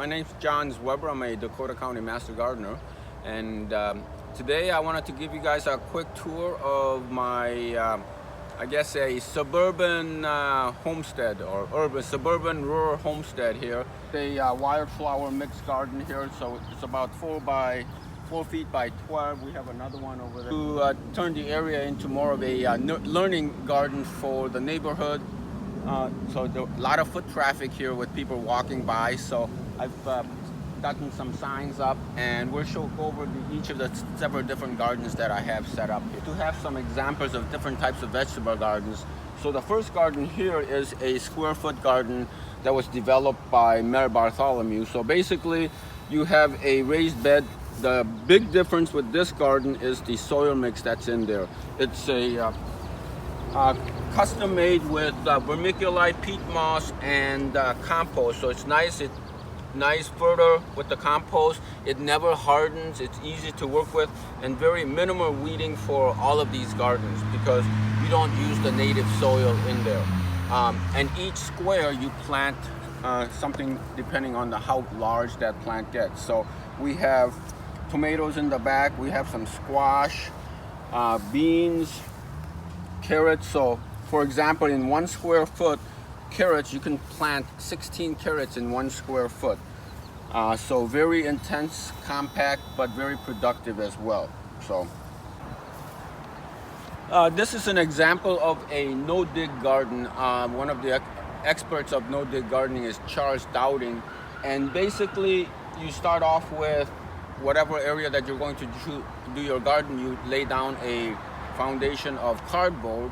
My name's Zweber. I'm a Dakota County Master Gardener, and today I wanted to give you guys a quick tour of my, I guess, a suburban homestead or suburban rural homestead here. A wildflower mixed garden here, so it's about 4 feet by 12. We have another one over there to turn the area into more of a learning garden for the neighborhood. So there a lot of foot traffic here with people walking by. So I've gotten some signs up, and we'll go over each of the several different gardens that I have set up here to have some examples of different types of vegetable gardens. So the first garden here is a square foot garden that was developed by Mayor Bartholomew. So basically you have a raised bed. The big difference with this garden is the soil mix that's in there. It's a custom made with vermiculite, peat moss, and compost. So it's nice. It's nice further with the compost. It never hardens. It's easy to work with, and very minimal weeding for all of these gardens because you don't use the native soil in there. And each square you plant something depending on how large that plant gets. So we have tomatoes in the back. We have some squash, beans, carrots. So for example, in 1 square foot carrots, you can plant 16 carrots in 1 square foot. So very intense, compact, but very productive as well. So this is an example of a NoDig garden. One of the experts of NoDig gardening is Charles Dowding, and basically you start off with whatever area that you're going to do your garden. You lay down a foundation of cardboard,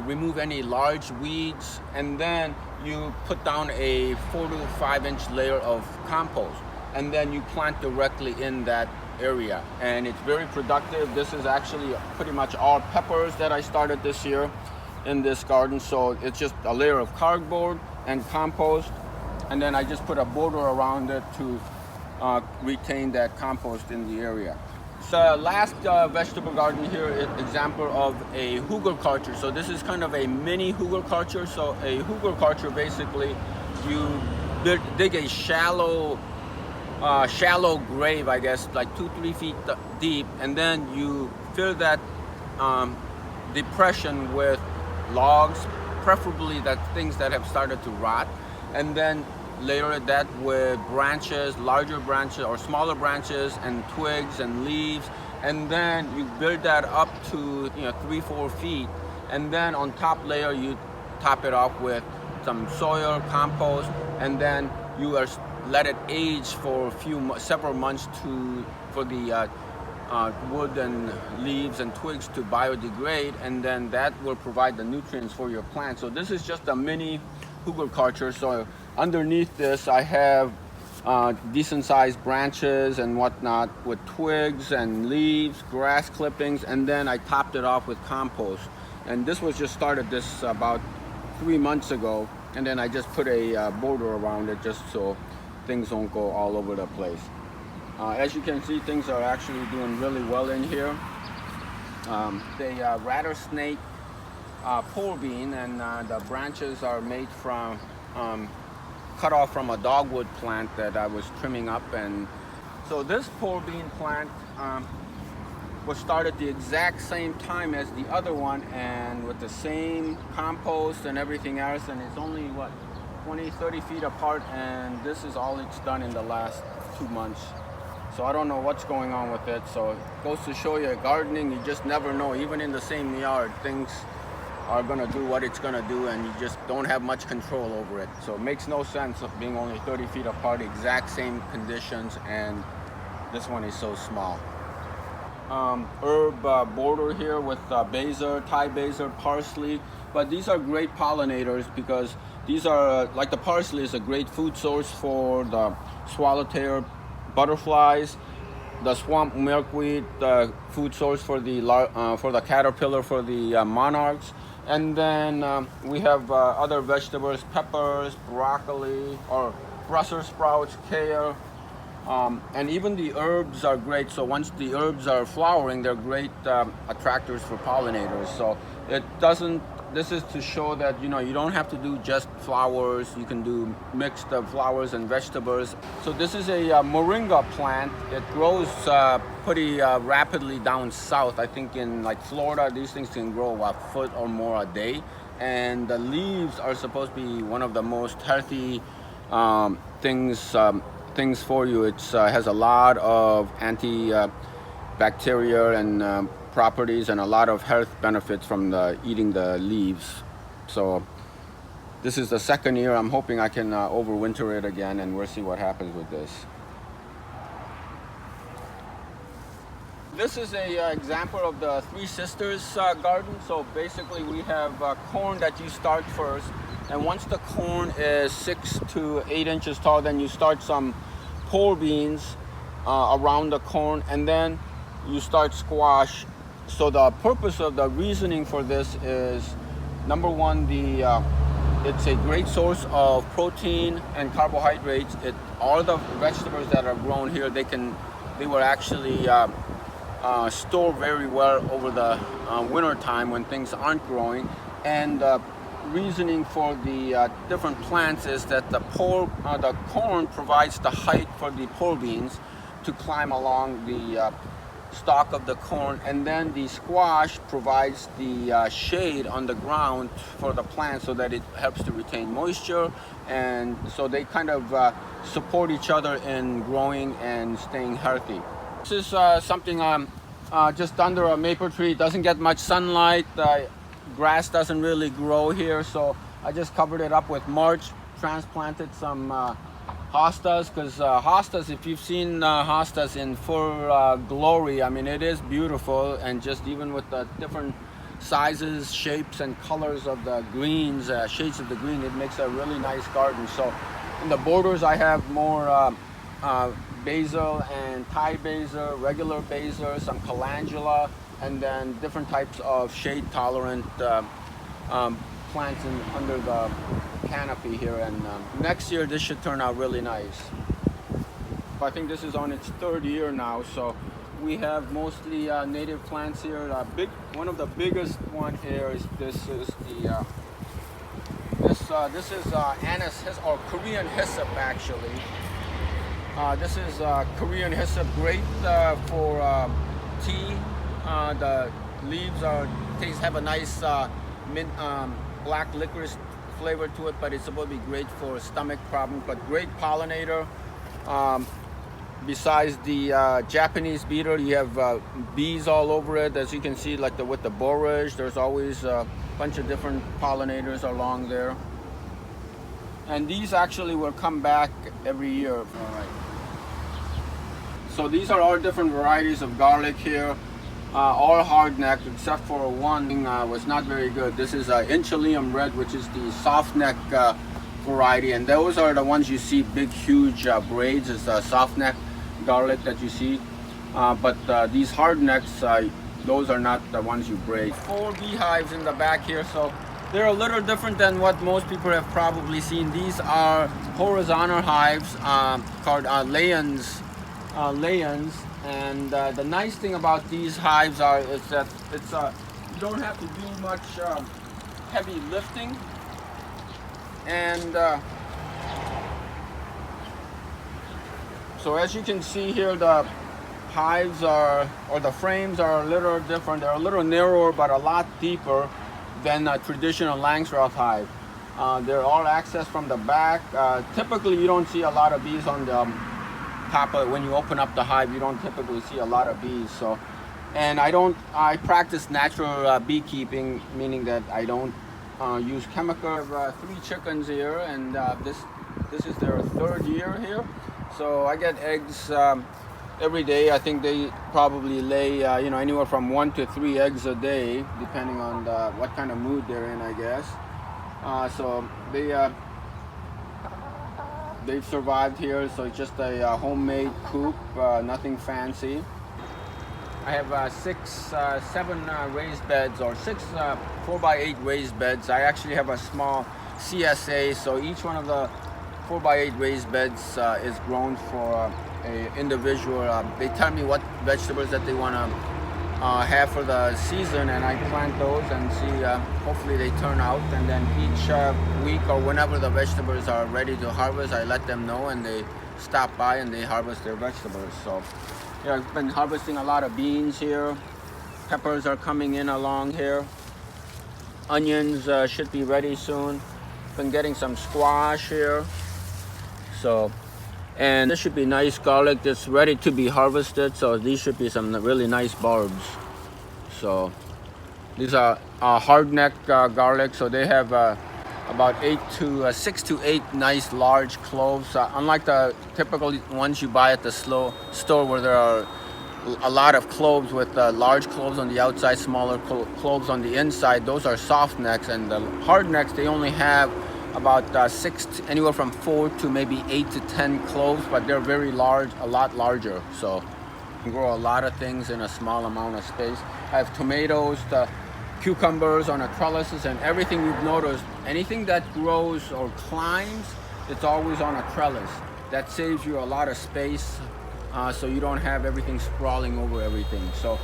remove any large weeds, and then you put down a 4 to 5 inch layer of compost, and then you plant directly in that area, and it's very productive. This is actually pretty much all peppers that I started this year in this garden. So it's just a layer of cardboard and compost, and then I just put a border around it to retain that compost in the area. The last vegetable garden here is an example of a Karcher. So this is kind of a mini Karcher. So a Karcher, basically you dig a shallow grave, I guess, like 2-3 feet deep, and then you fill that depression with logs, preferably things that have started to rot, and then layer that with branches, larger branches or smaller branches, and twigs and leaves, and then you build that up to 3-4 feet, and then on top layer you top it off with some soil, compost, and then you let it age for several months for the wood and leaves and twigs to biodegrade, and then that will provide the nutrients for your plant. So this is just a mini Karcher. So underneath this I have decent sized branches and whatnot with twigs and leaves, grass clippings, and then I topped it off with compost. And this was just started this about 3 months ago, and then I just put a border around it just so things don't go all over the place. As you can see, things are actually doing really well in here. The rattlesnake pole bean, and the branches are made from cut off from a dogwood plant that I was trimming up. And so this pole bean plant was started the exact same time as the other one, and with the same compost and everything else, and it's only 20-30 feet apart, and this is all it's done in the last 2 months. So I don't know what's going on with it. So it goes to show you, gardening, you just never know. Even in the same yard, things are gonna do what it's gonna do, and you just don't have much control over it. So it makes no sense of being only 30 feet apart, exact same conditions, and this one is so small. Herb border here with basil, Thai basil, parsley, but these are great pollinators because these are like the parsley is a great food source for the swallowtail butterflies, the swamp milkweed, the food source for the caterpillar, for the monarchs, and then we have other vegetables, peppers, broccoli, or Brussels sprouts, kale, and even the herbs are great. So once the herbs are flowering, they're great attractors for pollinators. So it doesn't this is to show that you don't have to do just flowers. You can do mixed flowers and vegetables. So this is a Moringa plant. It grows pretty rapidly down south. I think in like Florida, these things can grow a foot or more a day. And the leaves are supposed to be one of the most healthy things for you. It has a lot of antibacterial and properties and a lot of health benefits from eating the leaves. So this is the second year. I'm hoping I can overwinter it again, and we'll see what happens with this. This is a example of the Three Sisters garden. So basically we have corn that you start first, and once the corn is 6 to 8 inches tall, then you start some pole beans around the corn, and then you start squash. So the purpose of the reasoning for this is, number one, it's a great source of protein and carbohydrates. All the vegetables that are grown here, they were actually store very well over the winter time when things aren't growing. And reasoning for the different plants is that the corn provides the height for the pole beans to climb along the stalk of the corn, and then the squash provides the shade on the ground for the plant so that it helps to retain moisture, and so they kind of support each other in growing and staying healthy. This is something just under a maple tree. It doesn't get much sunlight. Grass doesn't really grow here, so I just covered it up with mulch, transplanted some Hostas, because Hostas, if you've seen Hostas in full glory, I mean, it is beautiful, and just even with the different sizes, shapes, and colors of the greens, shades of the green, it makes a really nice garden. So in the borders, I have more basil and Thai basil, regular basil, some calendula, and then different types of shade-tolerant plants under the canopy here. And next year this should turn out really nice. I think this is on its third year now, so we have mostly native plants here. One of the biggest one here is this is anise or Korean Hyssop actually. This is Korean Hyssop, great for tea. The leaves have a nice mint, black licorice flavor to it, but it's supposed to be great for stomach problems, but great pollinator. Besides the Japanese beetle, you have bees all over it. As you can see, like with the borage, there's always a bunch of different pollinators along there. And these actually will come back every year. All right. So these are all different varieties of garlic here. All hard neck except for one was not very good. This is Inchalium Red, which is the soft neck variety, and those are the ones you see big huge braids. It's soft neck garlic that you see, but these hard necks, those are not the ones you braid. 4 beehives in the back here, so they're a little different than what most people have probably seen. These are horizontal hives called layons. And the nice thing about these hives is that you don't have to do much heavy lifting, and so as you can see here, the hives the frames are a little different. They're a little narrower but a lot deeper than a traditional Langstroth hive. They're all accessed from the back. Typically you don't see a lot of bees on the top of, when you open up the hive, you don't typically see a lot of bees. So, and I practice natural beekeeping, meaning that I don't use chemical. I have 3 chickens here, and this is their 3rd year here. So I get eggs every day. I think they probably lay anywhere from 1 to 3 eggs a day, depending on what kind of mood they're in, I guess. So they've survived here, so it's just a homemade coop, nothing fancy. I have 7 raised beds, or 6 4x8 raised beds. I actually have a small CSA, so each one of the 4x8 raised beds is grown for a individual. They tell me what vegetables that they want to have for the season, and I plant those and see, hopefully they turn out. And then each week or whenever the vegetables are ready to harvest, I let them know and they stop by and they harvest their vegetables. So yeah, I've been harvesting a lot of beans here. Peppers are coming in along here. Onions should be ready soon. Been getting some squash here. So, and this should be nice garlic that's ready to be harvested. So these should be some really nice bulbs. So these are hardneck garlic. So they have about 6 to 8 nice large cloves. Unlike the typical ones you buy at the store where there are a lot of cloves with large cloves on the outside, smaller cloves on the inside, those are soft necks. And the hard necks, they only have about anywhere from 4 to maybe 8 to 10 cloves, but they're very large, a lot larger. So you can grow a lot of things in a small amount of space. I have tomatoes, the cucumbers on the trellises, and everything you've noticed, anything that grows or climbs, it's always on a trellis. That saves you a lot of space, so you don't have everything sprawling over everything. So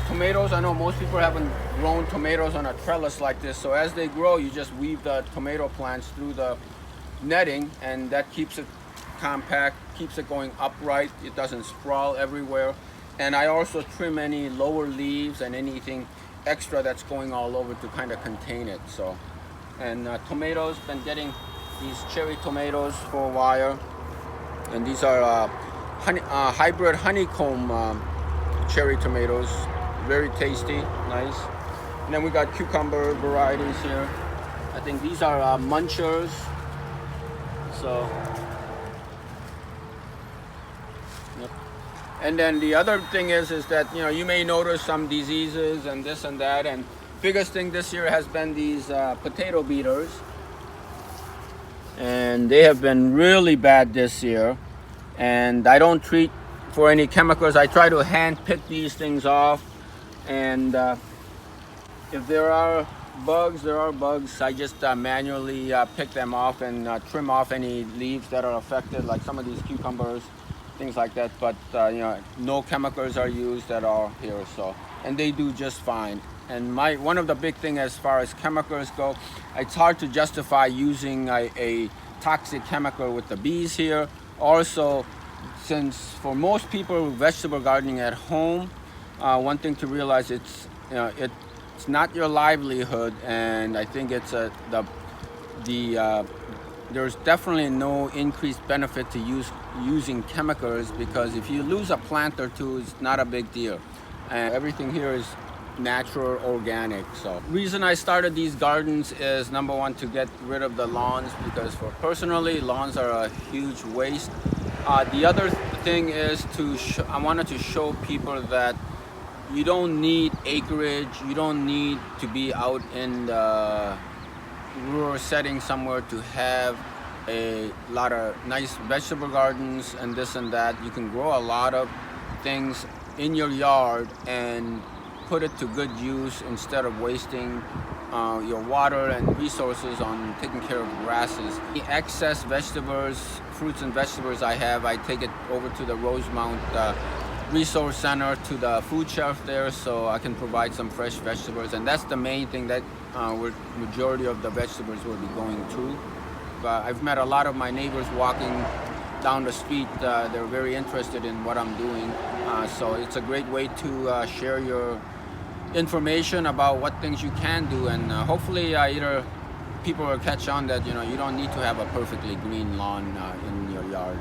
tomatoes, I know most people haven't grown tomatoes on a trellis like this. So as they grow, you just weave the tomato plants through the netting, and that keeps it compact, keeps it going upright. It doesn't sprawl everywhere. And I also trim any lower leaves and anything extra that's going all over to kind of contain it. So, and tomatoes, been getting these cherry tomatoes for a while, and these are hybrid honeycomb cherry tomatoes, very tasty, nice. And then we got cucumber varieties here. I think these are munchers. So, yep. And then the other thing is that, you know, you may notice some diseases and this and that, and biggest thing this year has been these potato beeters, and they have been really bad this year. And I don't treat for any chemicals. I try to hand pick these things off, and if there are bugs, there are bugs. I just manually pick them off and trim off any leaves that are affected, like some of these cucumbers, things like that. But you know, no chemicals are used at all here. So, and they do just fine. And one of the big thing as far as chemicals go, it's hard to justify using a toxic chemical with the bees here. Also, since for most people vegetable gardening at home, one thing to realize, it's not your livelihood, and I think it's there's definitely no increased benefit to using chemicals, because if you lose a plant or two, it's not a big deal. And everything here is natural, organic. So reason I started these gardens is, number one, to get rid of the lawns, because for personally, lawns are a huge waste. The other thing is I wanted to show people that you don't need acreage, you don't need to be out in the rural setting somewhere to have a lot of nice vegetable gardens and this and that. You can grow a lot of things in your yard and put it to good use instead of wasting your water and resources on taking care of grasses. The excess vegetables, fruits and vegetables I have, I take it over to the Rosemount Resource Center, to the food shelf there, so I can provide some fresh vegetables. And that's the main thing that majority of the vegetables will be going to. But I've met a lot of my neighbors walking down the street. They're very interested in what I'm doing. So it's a great way to share your information about what things you can do, and hopefully either people will catch on that, you know, you don't need to have a perfectly green lawn in your yard.